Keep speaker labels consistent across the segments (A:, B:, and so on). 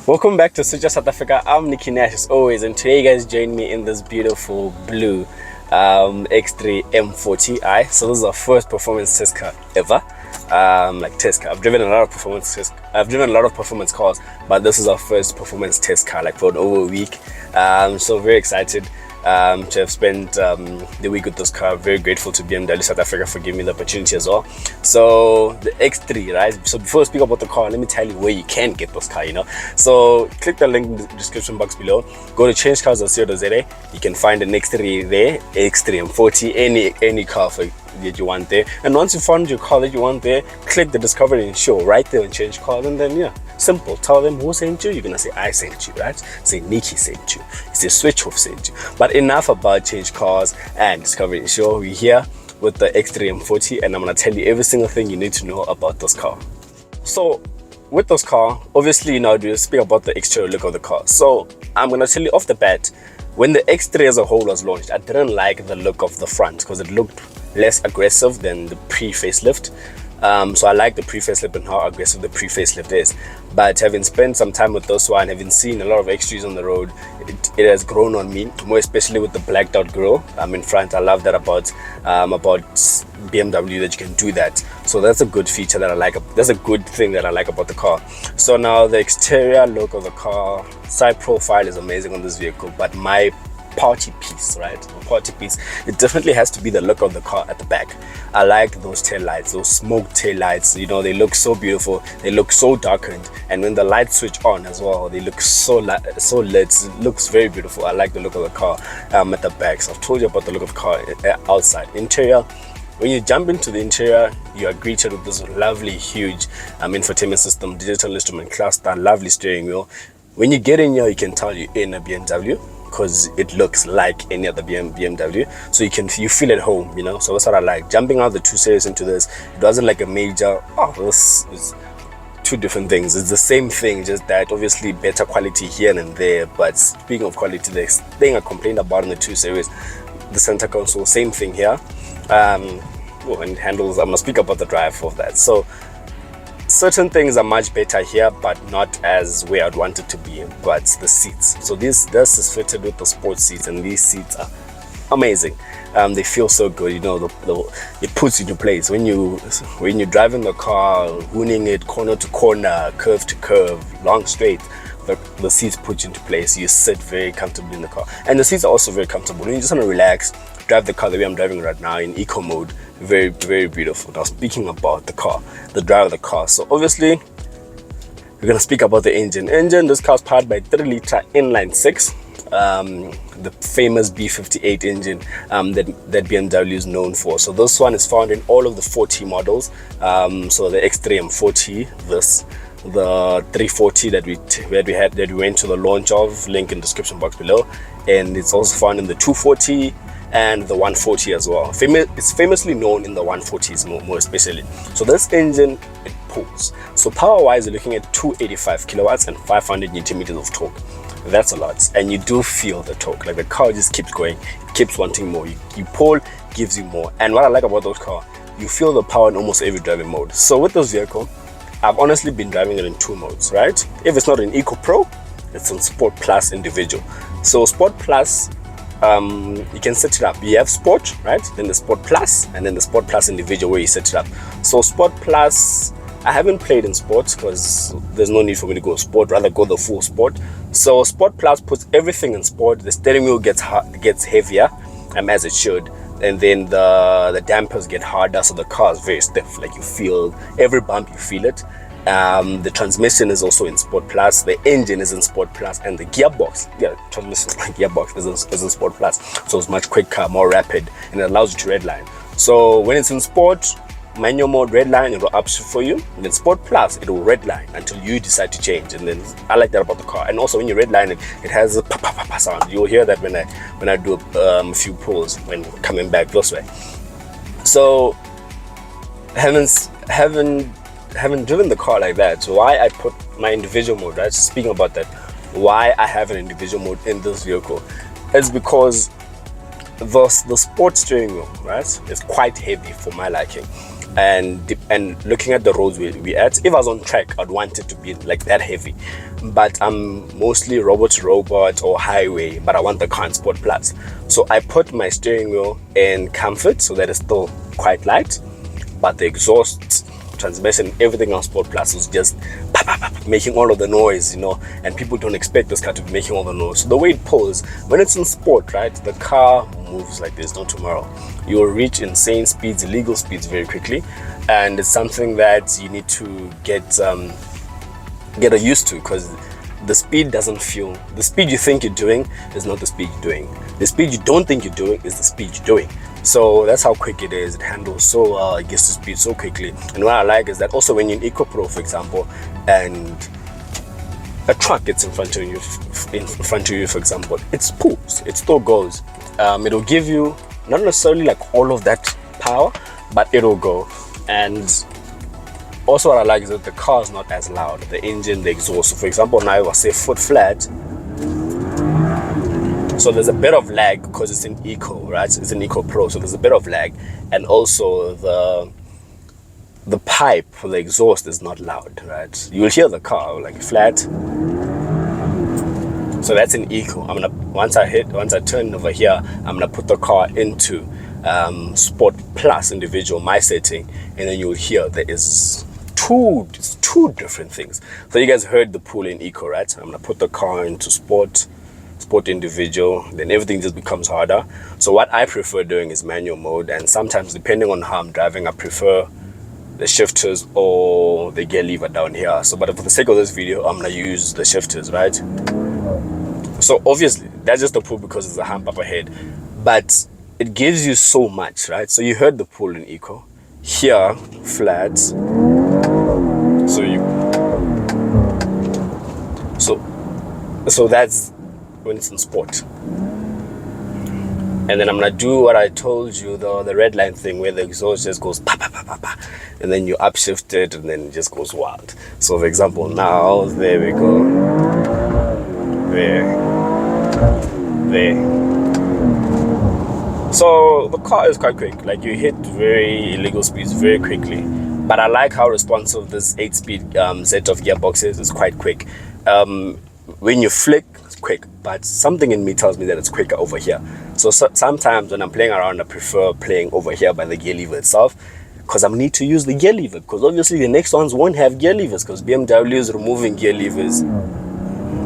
A: Welcome back to Switcher South Africa. I'm Nicky Nash as always, and today you guys join me in this beautiful blue X3 M40i. So this is our first performance test car ever. Test car. I've driven a lot of performance cars, but this is our first performance test car, like for over a week. So very excited to have spent the week with this car. Very grateful to BMW South Africa for giving me the opportunity as well. So the X3, right? So before I speak about the car, let me tell you where you can get this car, So click the link in the description box below. Go to changecars.co.za. You can find an X3 there, X3 M40, any car that you want there. And once you found your car that you want there, click the Discover and Show right there on Change Cars, and then simple. Tell them who sent you. You're gonna say I sent you, right? Say Nikki sent you. Say Switch Off sent you. But enough about Change Cars and Discover and Show. We're here with the X3 M40, and I'm gonna tell you every single thing you need to know about this car. So with this car, obviously now we speak about the exterior look of the car. So I'm gonna tell you off the bat, when the X3 as a whole was launched, I didn't like the look of the front because it looked less aggressive than the pre-facelift. So I like the pre-facelift and how aggressive the pre-facelift is. But having spent some time with this one, having seen a lot of X3s on the road, it has grown on me, more especially with the blacked out grille in front. I love that about BMW, that you can do that. So that's a good feature that I like. That's a good thing that I like about the car. So now the exterior look of the car, side profile is amazing on this vehicle, but my party piece, right? The party piece, it definitely has to be the look of the car at the back. I like those tail lights, those smoke tail lights. They look so beautiful. They look so darkened, and when the lights switch on as well, they look so lit. It looks very beautiful. I like the look of the car at the back. So I've told you about the look of the car outside. Interior, when you jump into the interior, you are greeted with this lovely, huge infotainment system, digital instrument cluster, lovely steering wheel. When you get in here, you can tell you're in a BMW, because it looks like any other BMW, so you feel at home, So that's what I like. Jumping out the 2 Series into this, it wasn't like a major, this is two different things. It's the same thing, just that obviously better quality here and there. But speaking of quality, the thing I complained about in the 2 Series, the center console, same thing here. And handles, I'm gonna speak about the drive of that. So certain things are much better here, but not as where I'd want it to be. But the seats, so this is fitted with the sports seats, and these seats are amazing. They feel so good, it puts you into place when you're driving the car, winning it corner to corner, curve to curve, long straight. The seats put you into place. You sit very comfortably in the car, and the seats are also very comfortable. When you just want to relax, drive the car the way I'm driving right now in eco mode, very, very beautiful. Now speaking about the car, the drive of the car, so obviously we're gonna speak about the engine. This car is powered by 3-liter inline 6, the famous B58 engine that BMW is known for. So this one is found in all of the 40 models. So the X3 M40, the 340 that we went to the launch of, link in the description box below, and it's also found in the 240 and the 140 as well. It's famously known in the 140s more especially. So this engine, it pulls. So power wise, you're looking at 285 kilowatts and 500 newton meters of torque. That's a lot, and you do feel the torque. Like the car just keeps going, it keeps wanting more. You pull, gives you more. And what I like about those cars, you feel the power in almost every driving mode. So with this vehicle, I've honestly been driving it in 2 modes, right? If it's not in Eco Pro, it's in Sport Plus Individual. So Sport Plus, you can set it up. You have Sport, right? Then the Sport Plus, and then the Sport Plus Individual where you set it up. So Sport Plus, I haven't played in Sport because there's no need for me to go Sport, rather go the full Sport. So Sport Plus puts everything in Sport. The steering wheel gets heavier, as it should. And then the dampers get harder, so the car is very stiff. Like you feel every bump, you feel it. The transmission is also in Sport Plus, the engine is in Sport Plus, and the gearbox, transmission gearbox is in Sport Plus. So it's much quicker, more rapid, and it allows you to redline. So when it's in Sport, manual mode redline, it will up for you. And then Sport Plus, it will redline until you decide to change. And then I like that about the car. And also when you redline it has a pa sound. You'll hear that when I do a few pulls when coming back this way. So having driven the car like that, so why I put my individual mode, right? Speaking about that, why I have an individual mode in this vehicle, is because the sport steering wheel, right, is quite heavy for my liking. and looking at the roads we at, if I was on track, I'd want it to be like that heavy, but I'm mostly robot to robot or highway, but I want the car in Sport Plus. So I put my steering wheel in comfort so that it's still quite light, but the exhaust, transmission, everything on Sport Plus is just making all of the noise, you know, and people don't expect this car to be making all the noise. So the way it pulls, when it's in sport, right, the car moves like there's no tomorrow. You'll reach insane speeds, illegal speeds very quickly, and it's something that you need to get used to, because the speed doesn't feel, the speed you think you're doing is not the speed you're doing. The speed you don't think you're doing is the speed you're doing. So that's how quick it is. It handles so well, it gets to speed so quickly. And what I like is that also when you're in Eco Pro, for example, and a truck gets in front of you, for example, it pulls, it still goes. It'll give you not necessarily like all of that power, but it'll go. And also what I like is that the car is not as loud, the engine, the exhaust. So for example, now if I say foot flat, so there's a bit of lag because it's in Eco, right? It's in Eco Pro, so there's a bit of lag, and also the pipe for the exhaust is not loud, right? You'll hear the car like flat. So that's in Eco. I'm gonna once I turn over here, I'm gonna put the car into Sport Plus individual, my setting, and then you'll hear there is two different things. So you guys heard the pull in Eco, right? I'm gonna put the car into Sport individual, then everything just becomes harder. So what I prefer doing is manual mode, and sometimes depending on how I'm driving, I prefer the shifters or the gear lever down here. So but for the sake of this video, I'm gonna use the shifters, right? So obviously that's just the pull because there's a hump up ahead, but it gives you so much, right? So you heard the pull in Eco, here flat, so that's when it's in sport. And then I'm gonna do what I told you, the red line thing, where the exhaust just goes pa pa pa pa pa, and then you upshift it and then it just goes wild. So for example, now there we go, there. So the car is quite quick, like you hit very illegal speeds very quickly, but I like how responsive this 8-speed set of gearboxes is quite quick. When you flick, it's quick, but something in me tells me that it's quicker over here. So sometimes when I'm playing around, I prefer playing over here by the gear lever itself, because I need to use the gear lever, because obviously the next ones won't have gear levers, because BMW is removing gear levers.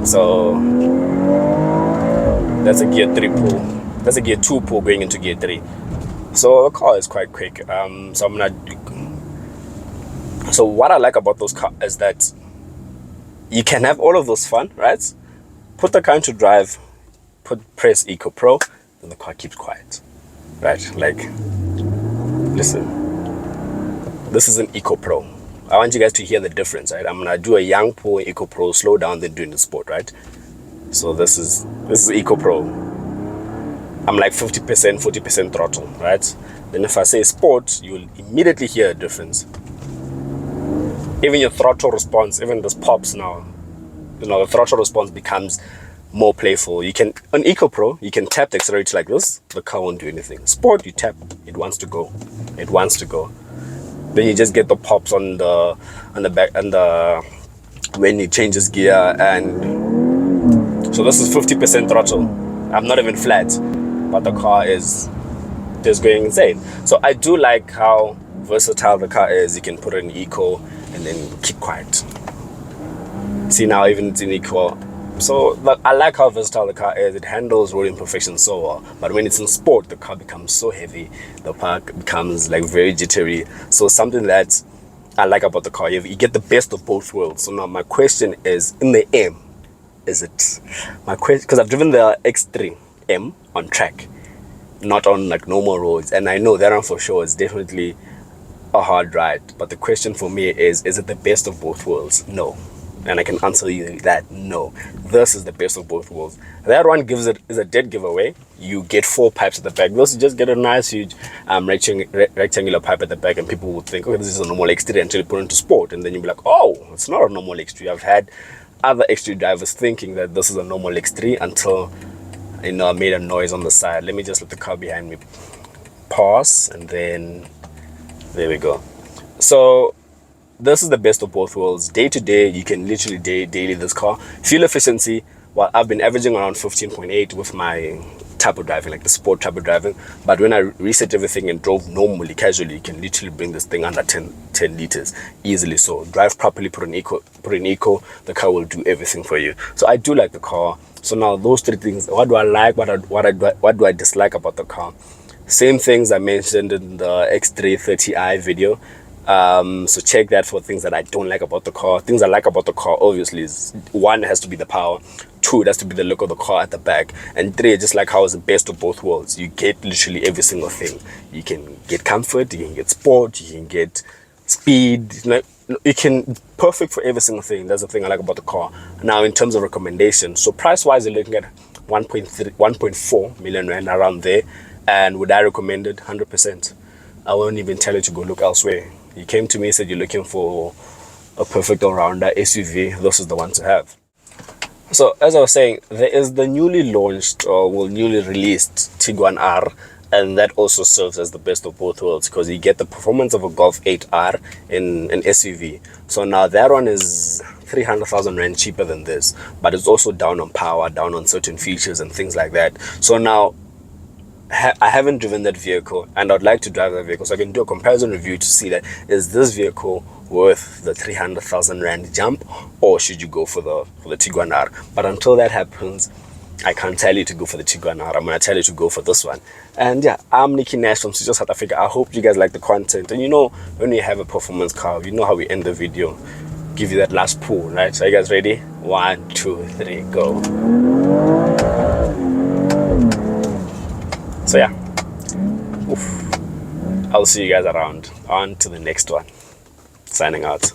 A: So that's a gear 3 pull, that's a gear 2 pull going into gear 3. So the car is quite quick. So what I like about those cars is that you can have all of those fun, right? Put the car into drive, press Eco Pro, and the car keeps quiet, right? Like, listen, this is an Eco Pro. I want you guys to hear the difference, right? I'm gonna do a young pull in Eco Pro, slow down, then doing the sport, right? So this is Eco Pro. I'm like 50%, 40% throttle, right? Then if I say sport, you'll immediately hear a difference. Even your throttle response, even this pops now, you know, the throttle response becomes more playful. You can, on Eco Pro, you can tap the accelerator like this, the car won't do anything. Sport, you tap, it wants to go. It wants to go. Then you just get the pops on the back, and when it changes gear. And so this is 50% throttle. I'm not even flat, but the car is just going insane. So I do like how versatile the car is. You can put it in Eco and then keep quiet. See, now even it's in Eco. So I like how versatile the car is. It handles road imperfections so well. But when it's in sport, the car becomes so heavy. The park becomes like very jittery. So something that I like about the car, you get the best of both worlds. So now my question is, in the M, is it my question? Because I've driven the X3 M on track, not on like normal roads, and I know that one for sure is definitely a hard ride. But the question for me is it the best of both worlds? No. And I can answer you that no. This is the best of both worlds. That one is a dead giveaway. You get 4 pipes at the back. This, you just get a nice huge rectangular pipe at the back, and people would think, okay, this is a normal X3 until you put it into sport, and then you'll be like, oh, it's not a normal X3. I've had other X3 drivers thinking that this is a normal X3 until, you know, I made a noise on the side. Let me just let the car behind me pass, and then there we go. So this is the best of both worlds. Day to day, you can literally daily this car. Fuel efficiency, well, I've been averaging around 15.8 with my type of driving, like the sport type of driving. But when I reset everything and drove normally, casually, you can literally bring this thing under 10 liters easily. So drive properly, put in eco, the car will do everything for you. So I do like the car. So now those three things, what do I like, what do I dislike about the car? Same things I mentioned in the X3 30i video. So check that for things that I don't like about the car. Things I like about the car, obviously, is one, it has to be the power. Two, it has to be the look of the car at the back. And three, just like how it's the best of both worlds. You get literally every single thing. You can get comfort, you can get sport, you can get speed. Like, you can, perfect for every single thing. That's the thing I like about the car. Now, in terms of recommendation, so price wise, you're looking at 1.4 million rand, around there. And would I recommend it? 100%. I won't even tell you to go look elsewhere. You came to me and said you're looking for a perfect all-rounder SUV. This is the one to have. So as I was saying, there is the newly launched or newly released Tiguan R, and that also serves as the best of both worlds because you get the performance of a Golf 8R in an SUV. So now that one is 300,000 rand cheaper than this, but it's also down on power, down on certain features and things like that. So now I haven't driven that vehicle and I'd like to drive that vehicle, so I can do a comparison review to see that is this vehicle worth the 300,000 rand jump, or should you go for the Tiguan R. But until that happens, I can't tell you to go for the Tiguan R. I'm going to tell you to go for this one. And yeah, I'm Nicky Nash from South Africa. I hope you guys like the content. And you know, when we have a performance car, you know how we end the video. Give you that last pull, right? So you guys ready? 1, 2, 3, go. So yeah, I'll see you guys around. On to the next one. Signing out.